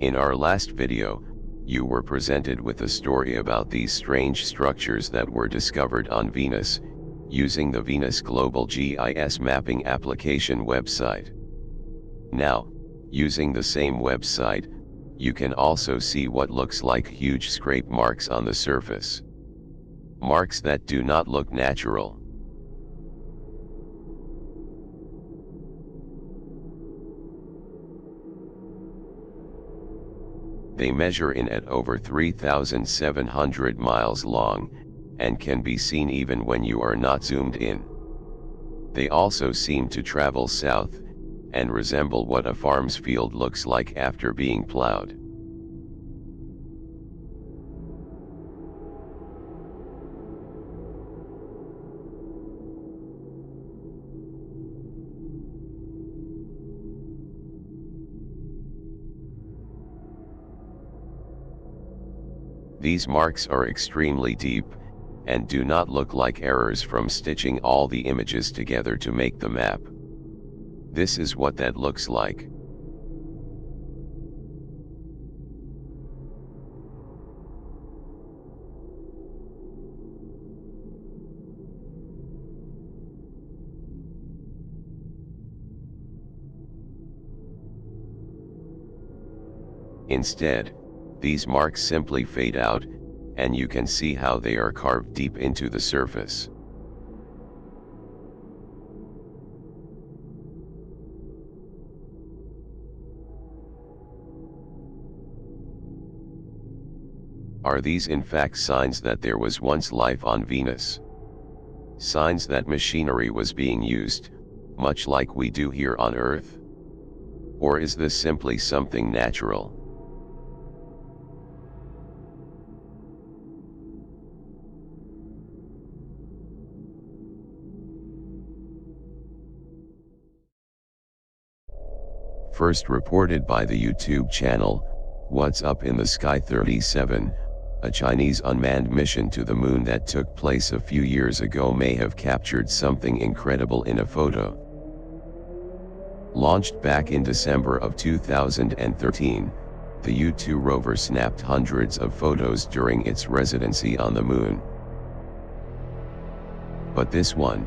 In our last video, you were presented with a story about these strange structures that were discovered on Venus, using the Venus Global GIS mapping application website. Now, using the same website, you can also see what looks like huge scrape marks on the surface. Marks that do not look natural. They measure in at over 3,700 miles long, and can be seen even when you are not zoomed in. They also seem to travel south, and resemble what a farm's field looks like after being plowed. These marks are extremely deep, and do not look like errors from stitching all the images together to make the map. This is what that looks like. Instead, these marks simply fade out, and you can see how they are carved deep into the surface. Are these in fact signs that there was once life on Venus? Signs that machinery was being used, much like we do here on Earth? Or is this simply something natural? First reported by the YouTube channel, What's Up in the Sky 37, a Chinese unmanned mission to the moon that took place a few years ago may have captured something incredible in a photo. Launched back in December of 2013, the U2 rover snapped hundreds of photos during its residency on the moon. But this one,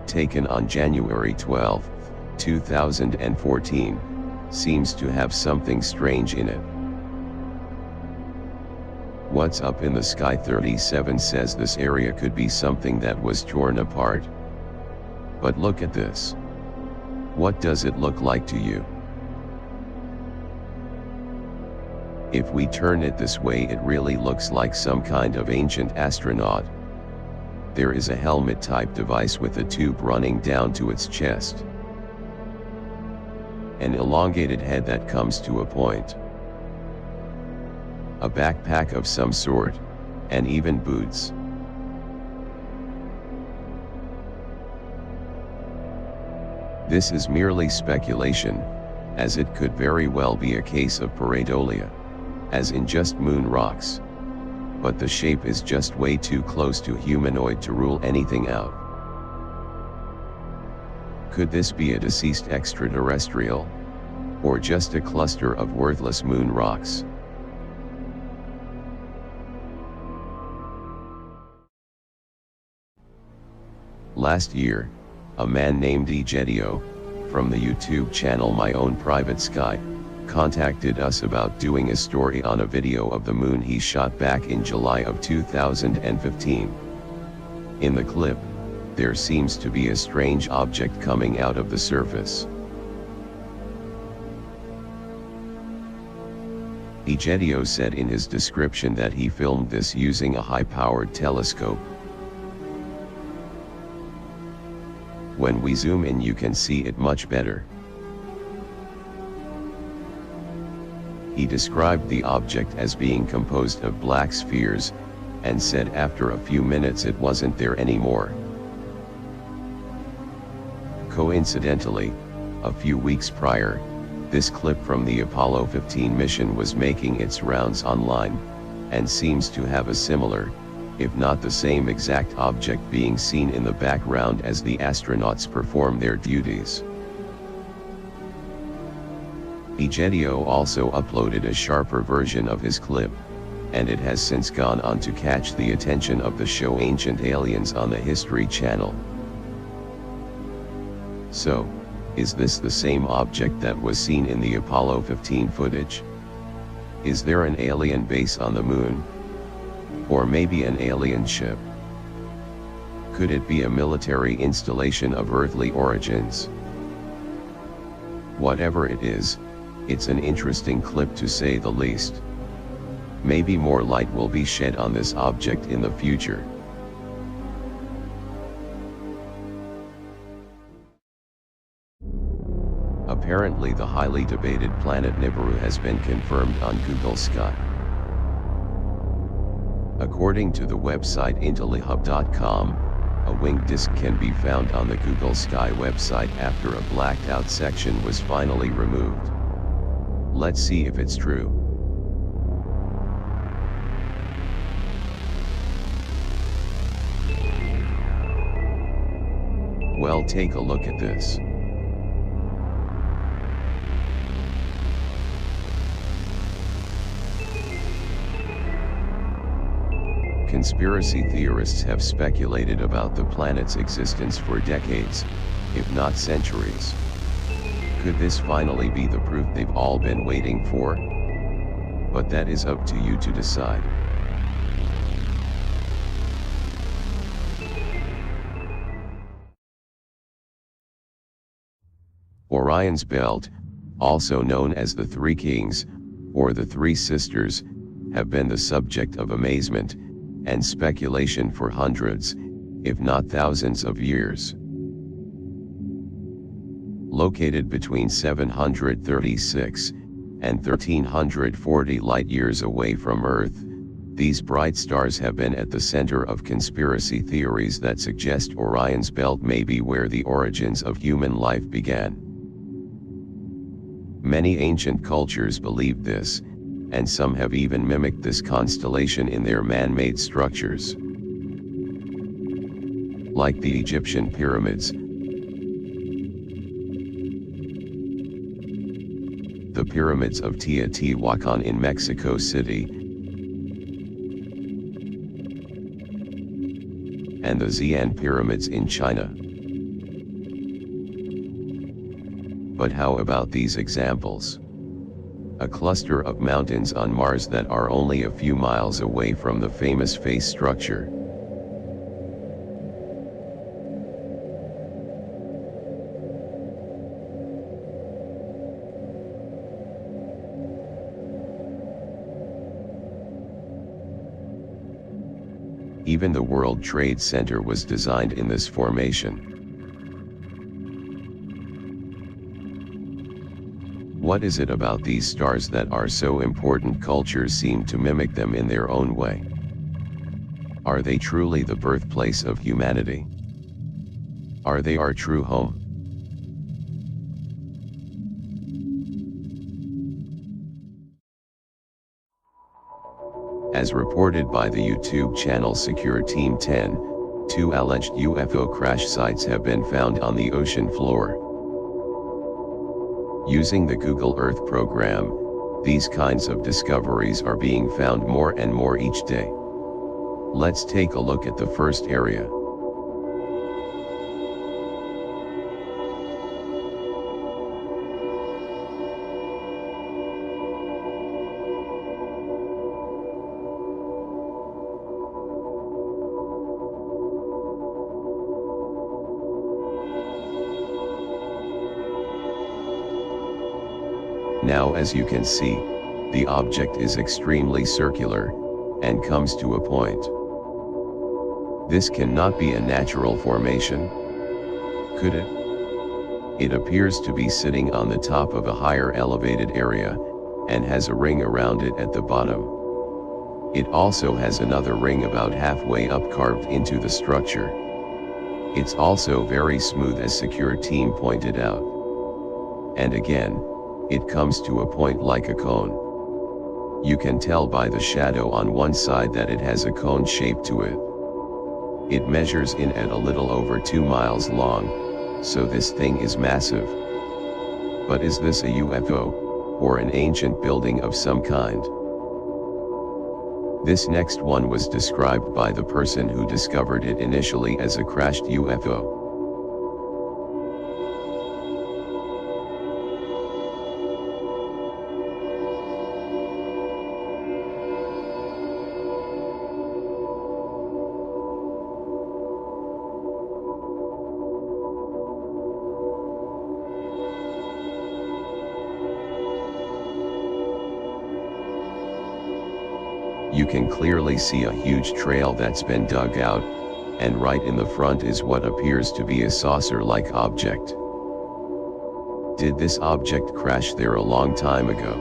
taken on January 12, 2014, seems to have something strange in it. What's Up in the Sky 37 says this area could be something that was torn apart. But look at this. What does it look like to you? If we turn it this way, it really looks like some kind of ancient astronaut. There is a helmet-type device with a tube running down to its chest. An elongated head that comes to a point. A backpack of some sort, and even boots. This is merely speculation, as it could very well be a case of pareidolia, as in just moon rocks. But the shape is just way too close to humanoid to rule anything out. Could this be a deceased extraterrestrial? Or just a cluster of worthless moon rocks? Last year, a man named Egedio, from the YouTube channel My Own Private Sky, contacted us about doing a story on a video of the moon he shot back in July of 2015. In the clip, there seems to be a strange object coming out of the surface. Egedio said in his description that he filmed this using a high-powered telescope. When we zoom in, you can see it much better. He described the object as being composed of black spheres, and said after a few minutes it wasn't there anymore. Coincidentally, a few weeks prior, this clip from the Apollo 15 mission was making its rounds online, and seems to have a similar, if not the same exact object being seen in the background as the astronauts perform their duties. Egedio also uploaded a sharper version of his clip, and it has since gone on to catch the attention of the show Ancient Aliens on the History Channel. So, is this the same object that was seen in the Apollo 15 footage? Is there an alien base on the moon? Or maybe an alien ship? Could it be a military installation of earthly origins? Whatever it is, it's an interesting clip to say the least. Maybe more light will be shed on this object in the future. Apparently the highly debated planet Nibiru has been confirmed on Google Sky. According to the website intellihub.com, a winged disk can be found on the Google Sky website after a blacked out section was finally removed. Let's see if it's true. Well, take a look at this. Conspiracy theorists have speculated about the planet's existence for decades, if not centuries. Could this finally be the proof they've all been waiting for? But that is up to you to decide. Orion's Belt, also known as the Three Kings, or the Three Sisters, have been the subject of amazement and speculation for hundreds, if not thousands of years. Located between 736 and 1340 light-years away from Earth, these bright stars have been at the center of conspiracy theories that suggest Orion's Belt may be where the origins of human life began. Many ancient cultures believed this, and some have even mimicked this constellation in their man-made structures. Like the Egyptian pyramids, the pyramids of Teotihuacan in Mexico City, and the Xi'an pyramids in China. But how about these examples? A cluster of mountains on Mars that are only a few miles away from the famous face structure. Even the World Trade Center was designed in this formation. What is it about these stars that are so important cultures seem to mimic them in their own way? Are they truly the birthplace of humanity? Are they our true home? As reported by the YouTube channel Secure Team 10, 2 alleged UFO crash sites have been found on the ocean floor. Using the Google Earth program, these kinds of discoveries are being found more and more each day. Let's take a look at the first area. Now, as you can see, the object is extremely circular, and comes to a point. This cannot be a natural formation. Could it? It appears to be sitting on the top of a higher elevated area, and has a ring around it at the bottom. It also has another ring about halfway up carved into the structure. It's also very smooth, as Secure Team pointed out. And again, it comes to a point like a cone. You can tell by the shadow on one side that it has a cone shape to it. It measures in at a little over 2 miles long, so this thing is massive. But is this a UFO? or an ancient building of some kind. This next one was described by the person who discovered it initially as a crashed UFO. You can clearly see a huge trail that's been dug out, and right in the front is what appears to be a saucer-like object. Did this object crash there a long time ago?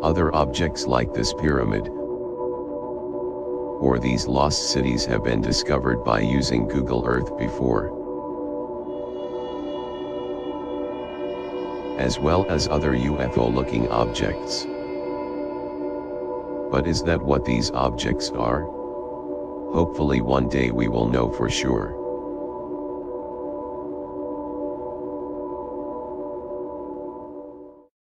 Other objects like this pyramid, or these lost cities have been discovered by using Google Earth before, as well as other UFO-looking objects. But is that what these objects are? Hopefully one day we will know for sure.